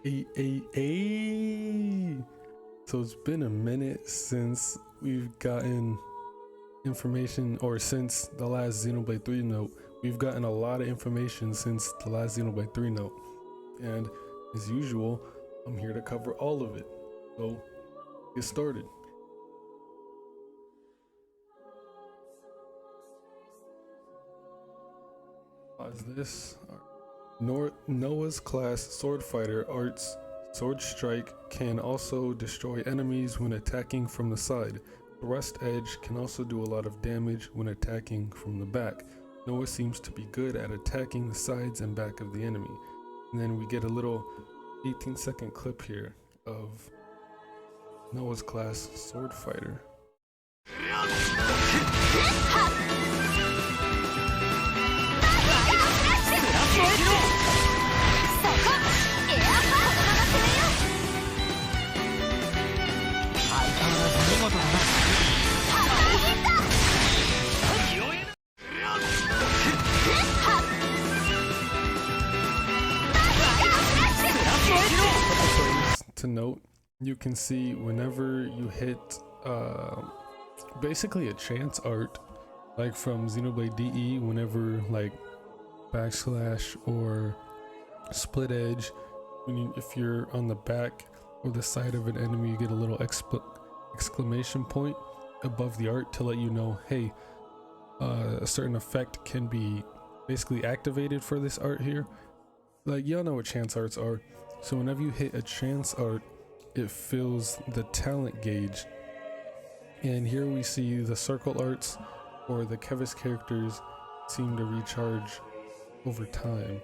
Hey. So it's been a minute since we've gotten information, or since the last Xenoblade 3 note. We've gotten a lot of information since the last Xenoblade 3 note. And as usual, I'm here to cover all of it. So, get started. Pause this. Noah's class sword fighter arts Sword Strike can also destroy enemies when attacking from the side. Thrust Edge can also do a lot of damage when attacking from the back. Noah seems to be good at attacking the sides and back of the enemy. And then we get a little 18-second clip here of Noah's class sword fighter. To note, you can see whenever you hit basically a chance art, like from Xenoblade DE, whenever like backslash or split edge, if you're on the back or the side of an enemy, you get a little exclamation point above the art to let you know, hey, a certain effect can be basically activated for this art here. Like, y'all know what chance arts are. So whenever you hit a chance art, it fills the talent gauge. And here we see the circle arts, or the Kevis characters, seem to recharge over time.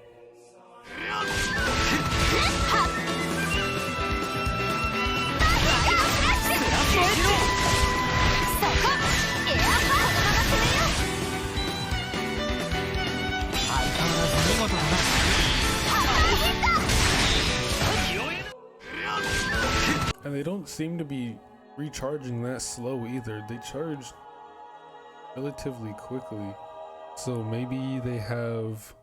And they don't seem to be recharging that slow either. They charge relatively quickly. So maybe they have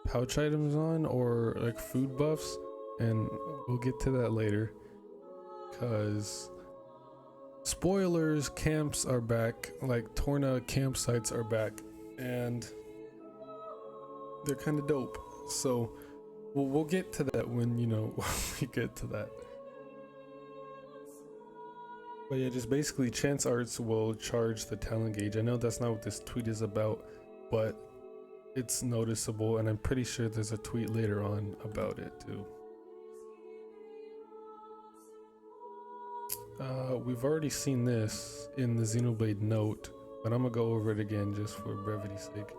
pouch items on, or like food buffs, and we'll get to that later. Cause spoilers, camps are back, like Torna campsites are back, and they're kind of dope. So we'll get to that when, when we get to that. But yeah, just basically chance arts will charge the talent gauge. I know that's not what this tweet is about, but it's noticeable, and I'm pretty sure there's a tweet later on about it too. We've already seen this in the Xenoblade note, but I'm gonna go over it again just for brevity's sake.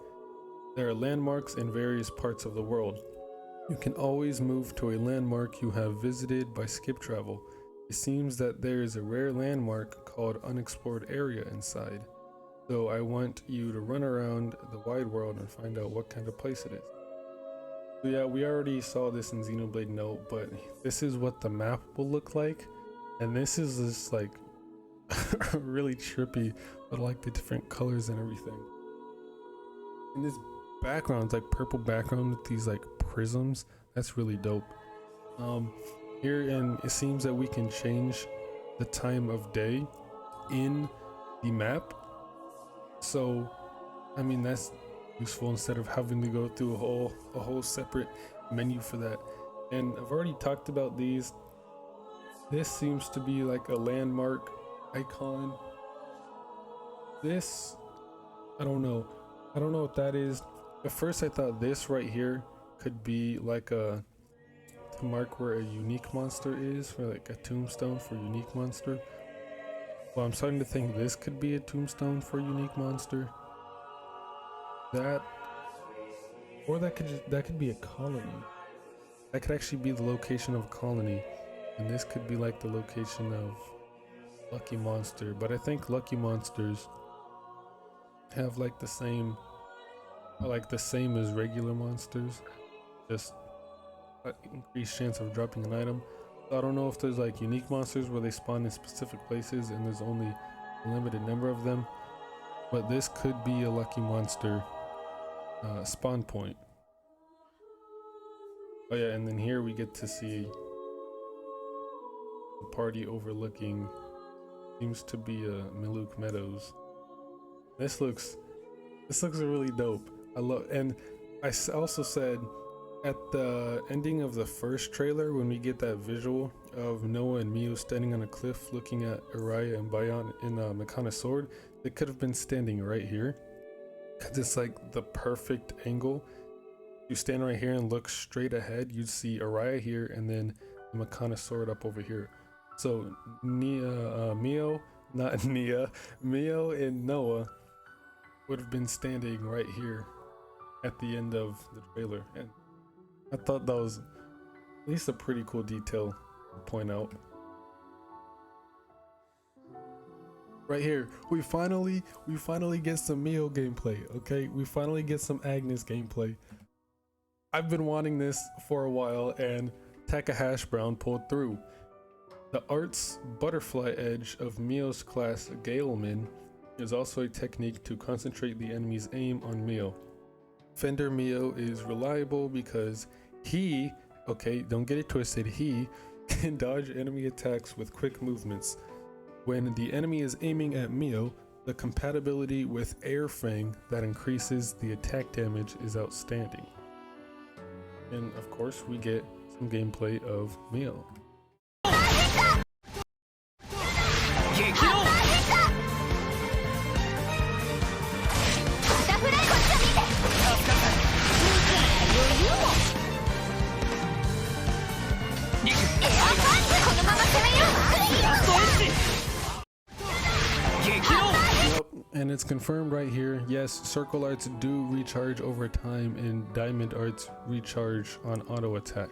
There are landmarks in various parts of the world. You can always move to a landmark you have visited by skip travel. It seems that there is a rare landmark called Unexplored Area inside. So I want you to run around the wide world and find out what kind of place it is. So yeah, we already saw this in Xenoblade note, but this is what the map will look like. And this is just like really trippy, but like the different colors and everything. And this background's like purple background with these like prisms. That's really dope. Here, and it seems that we can change the time of day in the map. So I mean, that's useful instead of having to go through a whole separate menu for that. And I've already talked about these. This seems to be like a landmark icon. This, I don't know what that is. At first I thought this right here could be like to mark where a unique monster is, for like a tombstone for unique monster. Well, I'm starting to think this could be a tombstone for unique monster. That, or that could be a colony. That could actually be the location of a colony, and this could be like the location of Lucky Monster. But I think Lucky Monsters have like the same as regular monsters, just increased chance of dropping an item. So I don't know if there's like unique monsters where they spawn in specific places and there's only a limited number of them, but this could be a Lucky Monster spawn point. Oh yeah, and then here we get to see the party overlooking, seems to be Miluk Meadows. This looks really dope. I love, and also said at the ending of the first trailer, when we get that visual of Noah and Mio standing on a cliff looking at Araya and Bayon in Makana's sword, they could have been standing right here, because it's like the perfect angle. You stand right here and look straight ahead, you'd see Araya here and then the Makana sword up over here. So Mio and Noah would have been standing right here at the end of the trailer, and I thought that was at least a pretty cool detail to point out. Right here, we finally get some Mio gameplay. Okay, we finally get some Agnes gameplay. I've been wanting this for a while, and Taka Hash Brown pulled through. The art's butterfly edge of Mio's class Galeman is also a technique to concentrate the enemy's aim on Mio. Fender Mio is reliable because he, okay, don't get it twisted, he can dodge enemy attacks with quick movements. When the enemy is aiming at Mio, the compatibility with Air Fang that increases the attack damage is outstanding. And of course, we get some gameplay of Mio. And it's confirmed right here. Yes, circle arts do recharge over time, and diamond arts recharge on auto attack,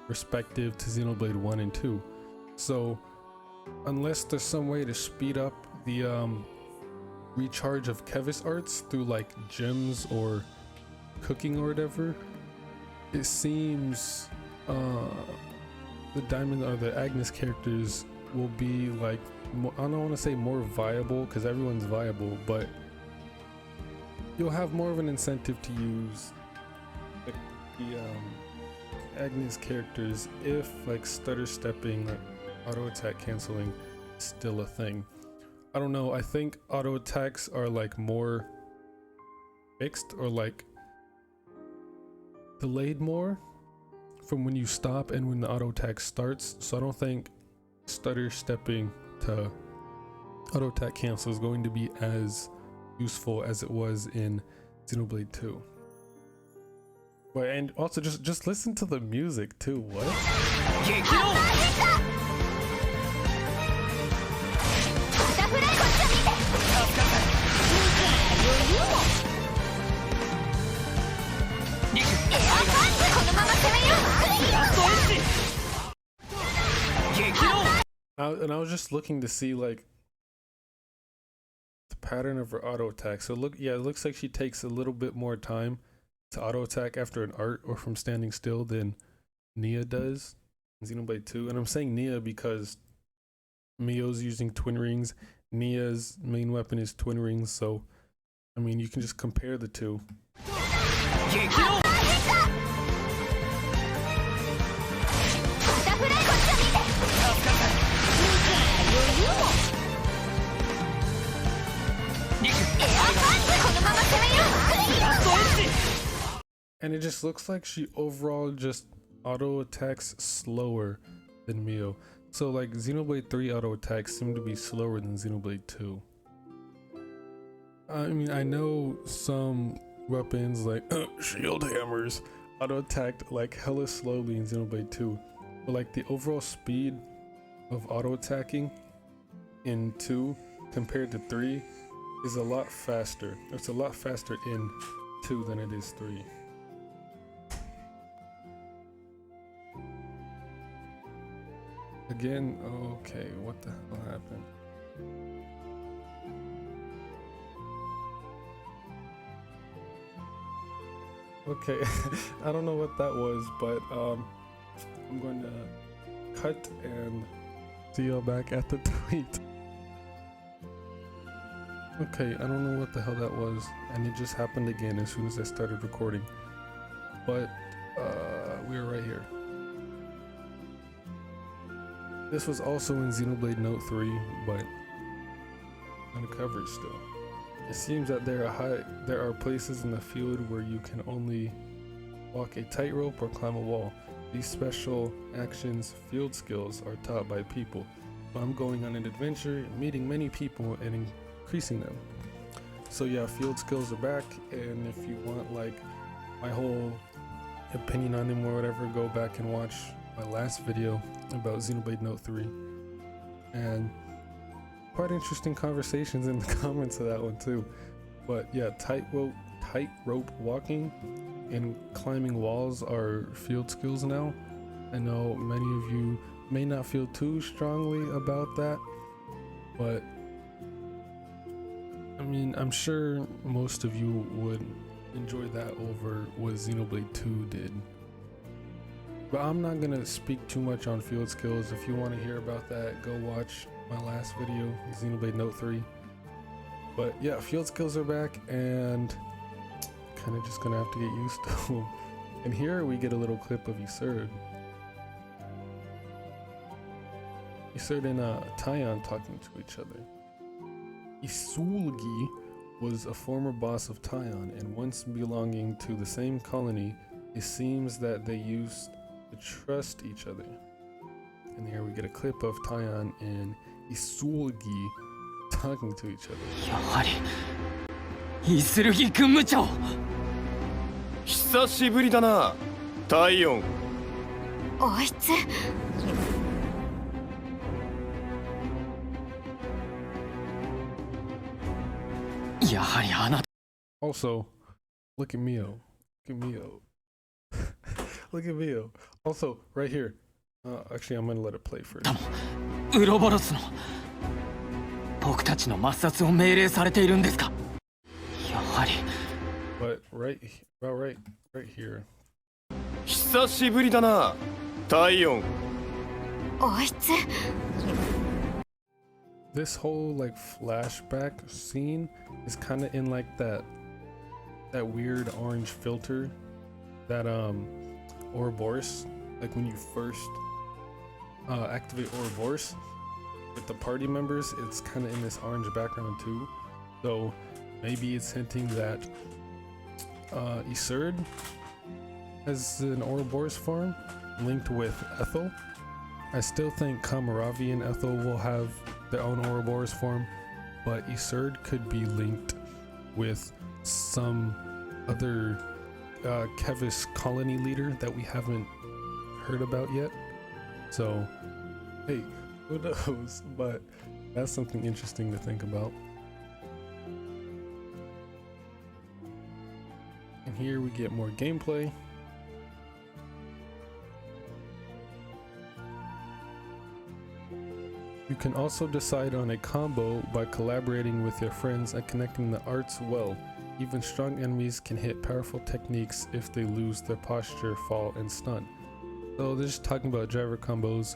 respective to Xenoblade 1 and 2. So unless there's some way to speed up the recharge of Kevis arts through like gems or cooking or whatever, it seems the diamond or the Agnes characters will be like, I don't want to say more viable, because everyone's viable, but you'll have more of an incentive to use the Agnes characters if like stutter stepping or auto attack canceling is still a thing. I don't know, I think auto attacks are like more fixed or like delayed more from when you stop and when the auto attack starts, so I don't think stutter stepping to auto attack cancel is going to be as useful as it was in Xenoblade 2. But and also just listen to the music too. What? And I was just looking to see like the pattern of her auto attack. So it looks like she takes a little bit more time to auto attack after an art or from standing still than Nia does in Xenoblade 2. And I'm saying Nia because Mio's using twin rings. Nia's main weapon is twin rings, so I mean you can just compare the two. And it just looks like she overall just auto attacks slower than Mio. So like Xenoblade 3 auto attacks seem to be slower than Xenoblade 2. I mean, I know some weapons like shield hammers auto attacked like hella slowly in Xenoblade 2, but like the overall speed of auto attacking in 2 compared to 3 is a lot faster. It's a lot faster in 2 than it is 3. Again, okay, what the hell happened? Okay, I don't know what that was, but I'm going to cut and see y'all back at the tweet. Okay, I don't know what the hell that was, and it just happened again as soon as I started recording. But we are right here. This was also in Xenoblade Note 3, but uncovered still. It seems that there are places in the field where you can only walk a tightrope or climb a wall. These special actions, field skills, are taught by people. So I'm going on an adventure, meeting many people and increasing them. So yeah, field skills are back, and if you want like my whole opinion on them or whatever, go back and watch my last video about Xenoblade Note 3. And quite interesting conversations in the comments of that one too. But yeah, tightrope walking and climbing walls are field skills now. I know many of you may not feel too strongly about that, but I mean, I'm sure most of you would enjoy that over what Xenoblade 2 did. But I'm not gonna speak too much on field skills. If you want to hear about that, go watch my last video, Xenoblade Note 3. But yeah, field skills are back, and kind of just gonna have to get used to them. And here we get a little clip of Iserd. Iserd and Taion talking to each other. Isulgi was a former boss of Taion, and once belonging to the same colony, it seems that they used to trust each other. And here we get a clip of Taion and Isulgi talking to each other. 久しぶりだな、タイオン。あいつ。やはりあなた。Also, look at Mio. Look at Mio. Look at Mio. Also, right here. Actually, I'm gonna let it play first. ウロボロスの僕たちの抹殺を命令されているんですか。やはり。But right here. 久しぶりだな、タイオン。あいつ。This whole like flashback scene is kind of in like that weird orange filter that Ouroboros, like when you first activate Ouroboros with the party members, it's kind of in this orange background too. So maybe it's hinting that Iserd has an Ouroboros form linked with Ethel. I still think Kamaravi and Ethel will have their own Ouroboros form, but Iserd could be linked with some other Kevis colony leader that we haven't heard about yet. So, hey, who knows? But that's something interesting to think about. And here we get more gameplay. You can also decide on a combo by collaborating with your friends and connecting the arts well. Even strong enemies can hit powerful techniques if they lose their posture, fall, and stun. So they're just talking about driver combos.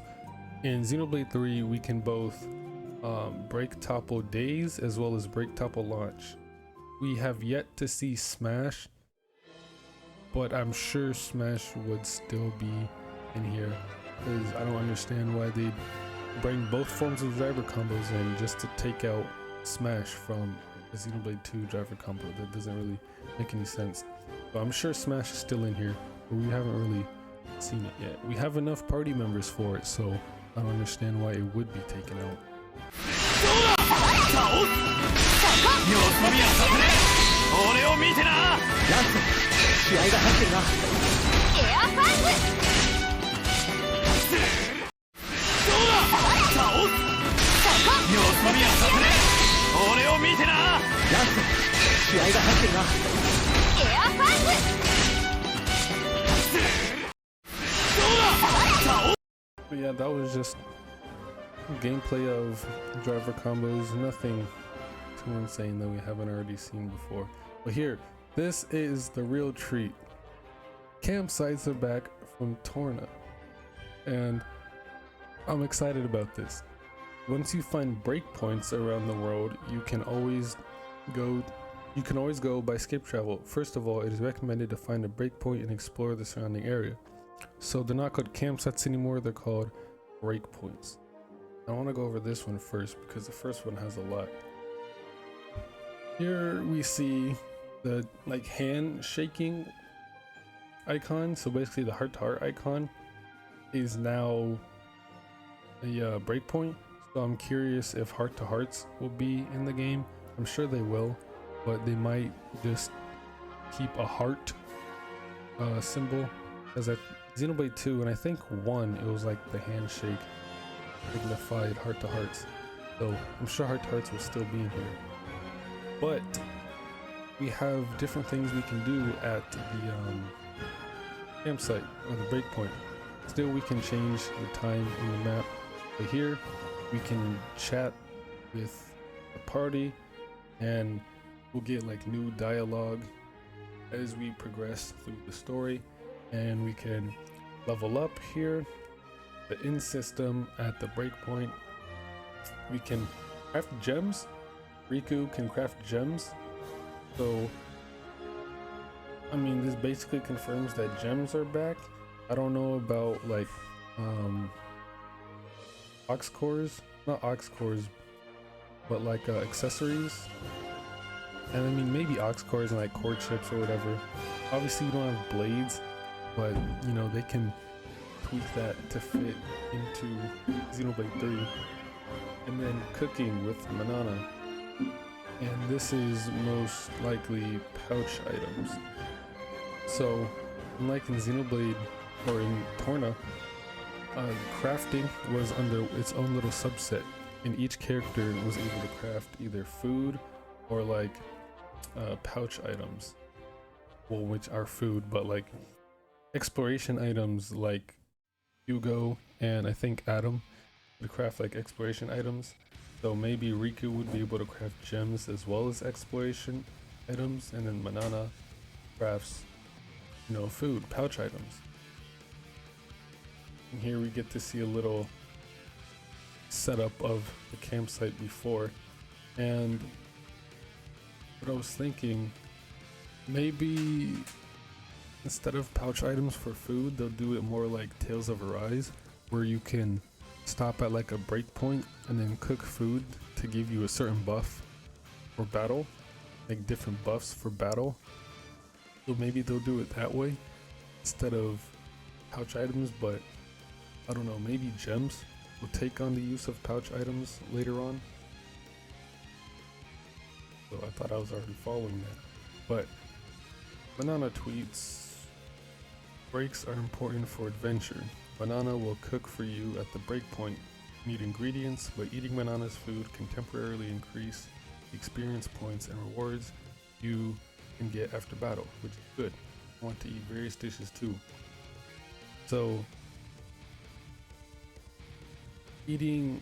In Xenoblade 3, we can both break topple daze as well as break topple launch. We have yet to see Smash, but I'm sure Smash would still be in here, because I don't understand why they bring both forms of driver combos in just to take out Smash from the Xenoblade 2 driver combo. That doesn't really make any sense. But I'm sure Smash is still in here, but we haven't really seen it yet. We have enough party members for it, so I don't understand why it would be taken out. But yeah, that was just gameplay of driver combos, nothing too insane that we haven't already seen before. But here, this is the real treat. Campsites are back from Torna, and I'm excited about this. Once you find breakpoints around the world, you can always go by skip travel. First of all, it is recommended to find a breakpoint and explore the surrounding area. So they're not called campsites anymore, they're called breakpoints. I want to go over this one first because the first one has a lot. Here we see the like hand shaking icon. So basically the heart to heart icon is now a breakpoint. So I'm curious if heart to hearts will be in the game. I'm sure they will, but they might just keep a heart symbol, as at Xenoblade 2 and I think 1 it was like the handshake signified heart to hearts. So I'm sure heart to hearts will still be in here. But we have different things we can do at the campsite or the breakpoint. Still, we can change the time in the map. But here, we can chat with the party, and we'll get like new dialogue as we progress through the story. And we can level up here. The in system at the breakpoint. We can craft gems. Riku can craft gems. So, I mean, this basically confirms that gems are back. I don't know about like ox cores, not ox cores, but like accessories. And I mean, maybe ox cores and like core chips or whatever. Obviously, we don't have blades, but you know, they can tweak that to fit into Xenoblade 3. And then cooking with Manana. And this is most likely pouch items. So, unlike in Xenoblade or in Torna, crafting was under its own little subset, and each character was able to craft either food or like pouch items, well, which are food, but like exploration items like Hugo and I think Adam would craft like exploration items. So maybe Riku would be able to craft gems as well as exploration items, and then Manana crafts, you know, food, pouch items. And here we get to see a little setup of the campsite before. And what I was thinking, maybe instead of pouch items for food, they'll do it more like Tales of Arise, where you can stop at like a breakpoint and then cook food to give you a certain buff for battle, like different buffs for battle. So maybe they'll do it that way instead of pouch items, but I don't know, maybe gems will take on the use of pouch items later on. So I thought I was already following that. But Banana tweets, breaks are important for adventure. Banana will cook for you at the breakpoint. Need ingredients, but eating Banana's food can temporarily increase the experience points and rewards you can get after battle, which is good. I want to eat various dishes too. So using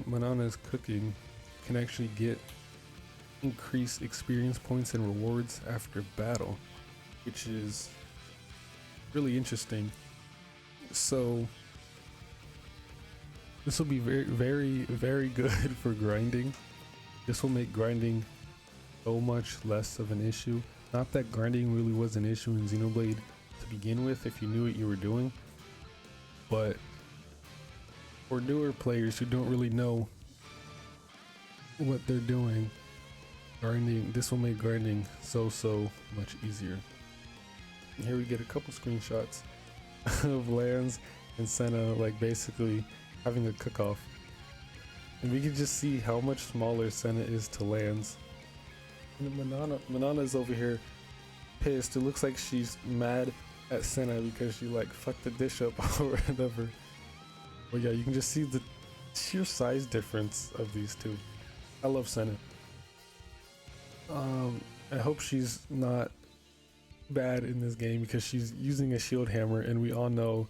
Banana's cooking can actually get increased experience points and rewards after battle, which is really interesting. So this will be very good for grinding. This will make grinding so much less of an issue. Not that grinding really was an issue in Xenoblade to begin with if you knew what you were doing, but for newer players who don't really know what they're doing, this will make grinding so much easier. And here we get a couple screenshots of Lands and Senna like basically having a cook-off, and we can just see how much smaller Senna is to Lands. And Manana's over here pissed. It looks like she's mad at Senna because she like fucked the dish up or whatever. But yeah, you can just see the sheer size difference of these two. I love Senna. I hope she's not bad in this game because she's using a shield hammer, and we all know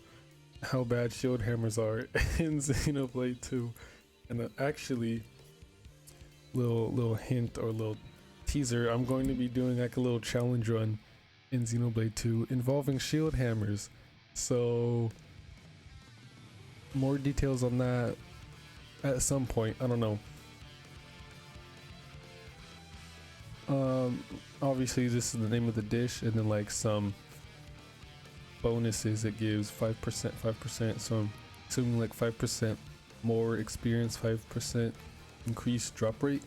how bad shield hammers are in Xenoblade 2. And actually, little hint or little teaser, I'm going to be doing like a little challenge run in Xenoblade 2 involving shield hammers. So more details on that at some point. I don't know. Obviously this is the name of the dish, and then like some bonuses it gives 5%, so I'm assuming like 5% more experience, 5% increased drop rate.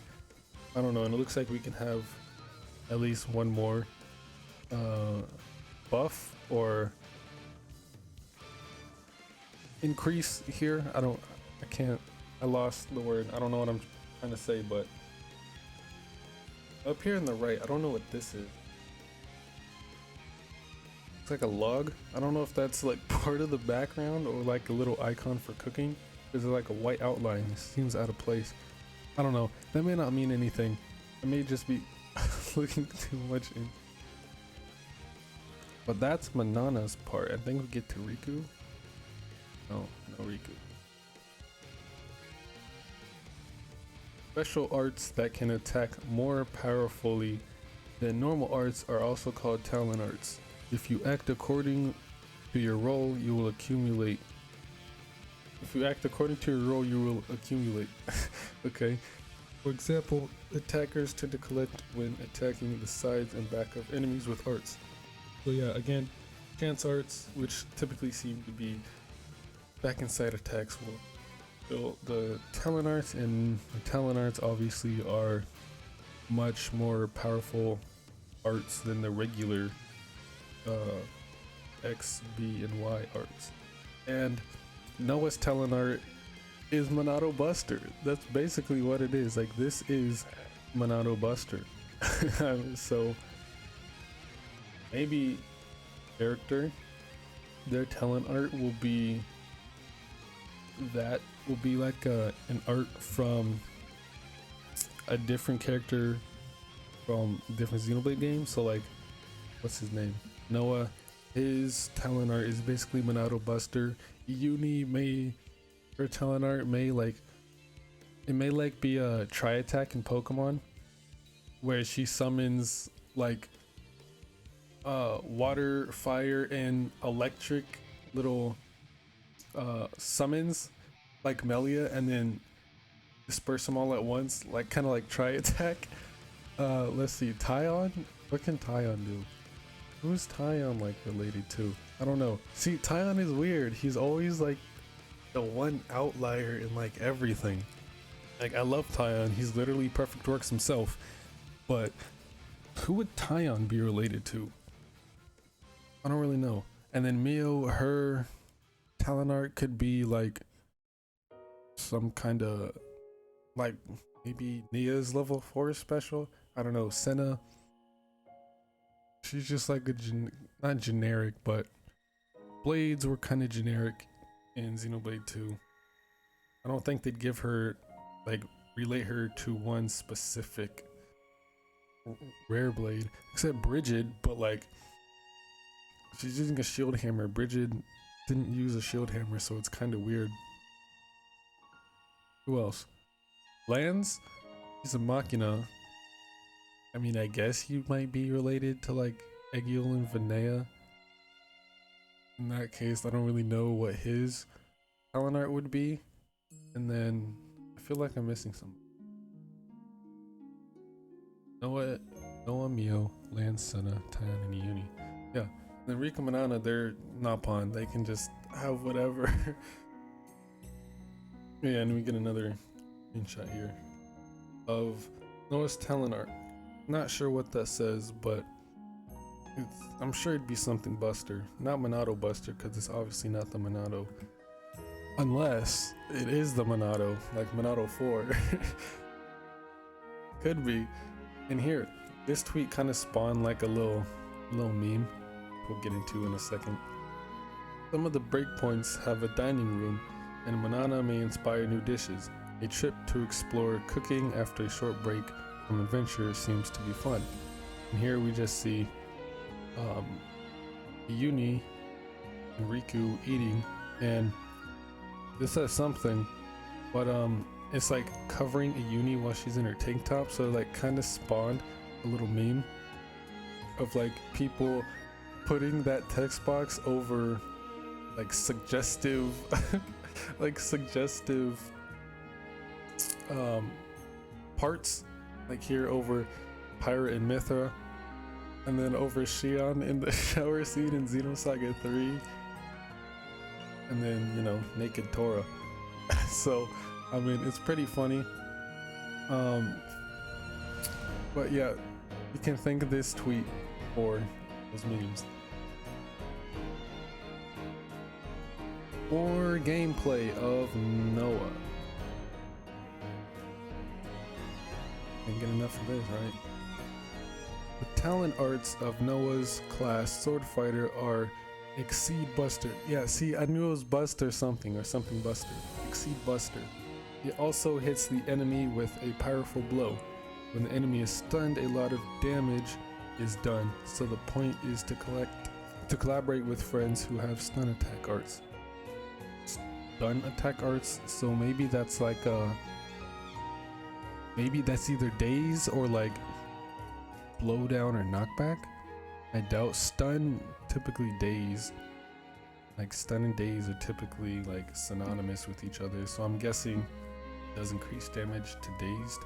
I don't know, and it looks like we can have at least one more buff or increase here. I lost the word. I don't know what I'm trying to say, but up here on the right, I don't know what this is. It's like a log. I don't know if that's like part of the background or like a little icon for cooking. There's like a white outline. It seems out of place. I don't know. That may not mean anything. I may just be looking too much in. But that's Manana's part. I think we get to Riku. No Riku. Special arts that can attack more powerfully than normal arts are also called talent arts. If you act according to your role, you will accumulate. Okay. For example, attackers tend to collect when attacking the sides and back of enemies with arts. So yeah, again, chance arts, which typically seem to be back inside attacks, will build the talent arts, and the talent arts obviously are much more powerful arts than the regular X, B, and Y arts. And Noah's talent art is Monado Buster. That's basically what it is. Like, this is Monado Buster. So maybe character, their talent art will be like an art from a different character from different Xenoblade games. So like, what's his name? Noah, his talent art is basically Monado Buster. Her talent art may be a Tri Attack in Pokemon, where she summons like water, fire, and electric little summons like Melia, and then disperse them all at once, like kind of like Tri Attack. Let's see, Tyon. What can Tyon do? Who's Tyon like related to? I don't know. See, Tyon is weird. He's always like the one outlier in like everything. Like, I love Tyon. He's literally Perfect Works himself. But who would Tyon be related to? I don't really know. And then Mio, her talent art could be like some kind of like maybe Nia's level 4 special. I don't know. Senna. She's just like not generic, but blades were kind of generic in Xenoblade 2. I don't think they'd give her, like, relate her to one specific rare blade, except Bridget, but like, she's using a shield hammer. Bridget didn't use a shield hammer, so it's kind of weird. Who else? Lance? He's a Machina. I mean, I guess you might be related to like Egil and Vinea. In that case, I don't really know what his talent art would be. And then I feel like I'm missing something. Noah, Mio, Lance, Senna, Tyon, and Uni. Yeah. Then Rika and Manana, they're not pawn. They can just have whatever. Yeah, and we get another screenshot here of Noah's talent art. Not sure what that says, but I'm sure it'd be something Buster. Not Monado Buster, because it's obviously not the Monado. Unless it is the Monado, like Monado 4. Could be. And here, this tweet kind of spawned like a little meme we'll get into in a second. Some of the breakpoints have a dining room, and Manana may inspire new dishes. A trip to explore cooking after a short break from adventure seems to be fun. And here we just see Uni and Riku eating, and this says something, but it's like covering a Uni while she's in her tank top, so it like kind of spawned a little meme of like people putting that text box over like suggestive parts, like here over Pyra and Mithra, And then over Shion in the shower scene in Xenosaga 3. And then, you know, naked Torah. So, I mean, it's pretty funny. But yeah, you can thank this tweet for those memes. More gameplay of Noah. Can't get enough of this, right? The talent arts of Noah's class sword fighter are Exceed Buster. Yeah, see, I knew it was Buster something or something Buster. Exceed Buster. It also hits the enemy with a powerful blow. When the enemy is stunned, a lot of damage is done. So the point is to collaborate with friends who have stun attack arts. Stun attack arts, so maybe that's like maybe that's either daze or like blow down or knockback. I doubt. Stun, typically daze. Like stun and daze are typically like synonymous with each other, so I'm guessing it does increase damage to dazed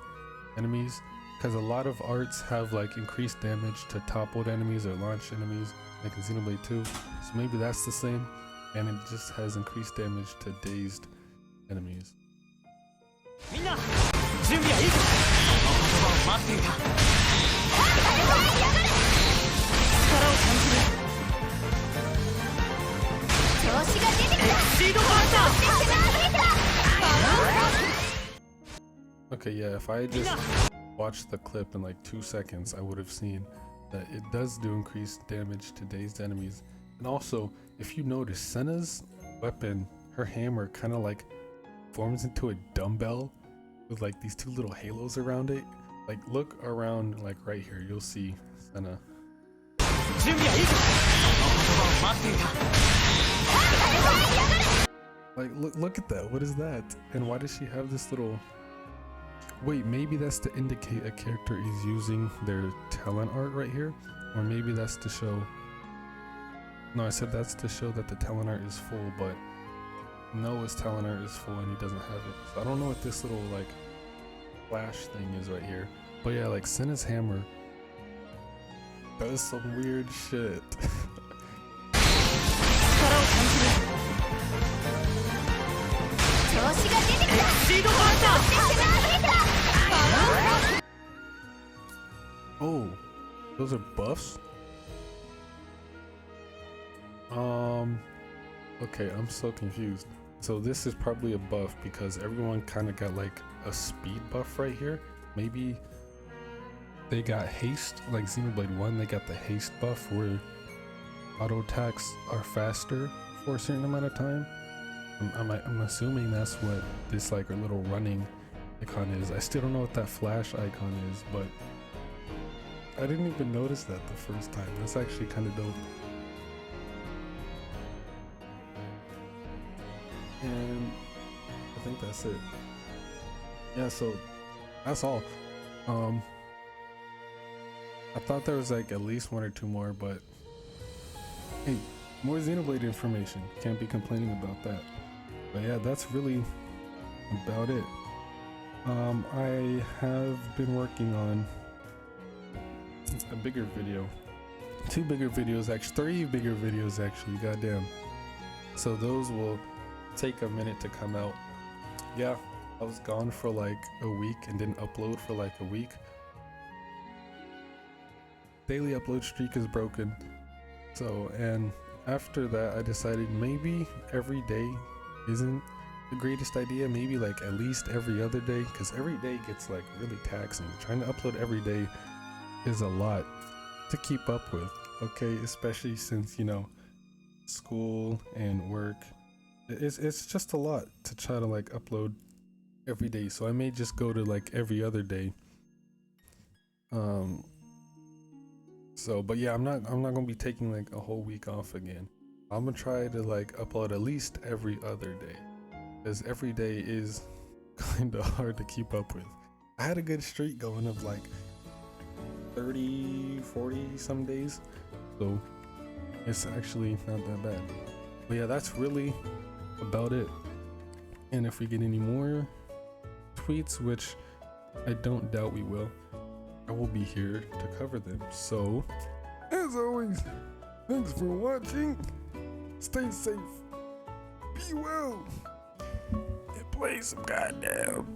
enemies, because a lot of arts have like increased damage to toppled enemies or launched enemies, like in Xenoblade 2. So maybe that's the same, and it just has increased damage to dazed enemies. Okay, yeah, if I had just watched the clip in like 2 seconds, I would have seen that it does do increased damage to dazed enemies. And also, if you notice, Senna's weapon, her hammer, kind of like forms into a dumbbell with like these two little halos around it. Like look around, like right here, you'll see Senna. Like look at that, what is that? And why does she have this little... Wait, maybe that's to indicate a character is using their talent art right here? Or maybe that's to show... No, I said that's to show that the talent art is full, but Noah's talent art is full and he doesn't have it. So I don't know what this little like flash thing is right here. But yeah, like Senna's hammer does some weird shit. Oh, those are buffs? Okay, I'm so confused. So this is probably a buff because everyone kind of got like a speed buff right here. Maybe they got haste, like Xenoblade 1, they got the haste buff where auto attacks are faster for a certain amount of time. I'm assuming that's what this like a little running icon is. I still don't know what that flash icon is, but I didn't even notice that the first time. That's actually kind of dope. And I think that's it. Yeah, so that's all. I thought there was like at least one or two more, but hey, more Xenoblade information. Can't be complaining about that. But yeah, that's really about it. I have been working on a bigger video. 2 bigger videos, actually 3 bigger videos actually, goddamn. So those will take a minute to come out. Yeah, I was gone for like a week and didn't upload for like a week. Daily upload streak is broken. So, and after that I decided maybe every day isn't the greatest idea. Maybe like at least every other day, because every day gets like really taxing. Trying to upload every day is a lot to keep up with, okay? Especially since, you know, school and work. It's just a lot to try to like upload every day. So I may just go to like every other day. So, but yeah, I'm not gonna be taking like a whole week off again. I'm gonna try to like upload at least every other day, because every day is kind of hard to keep up with. I had a good streak going of like 30, 40 some days, so it's actually not that bad. But yeah, that's really about it. And if we get any more tweets, which I don't doubt we will, I will be here to cover them. So As always, thanks for watching. Stay safe. Be well. And play some goddamn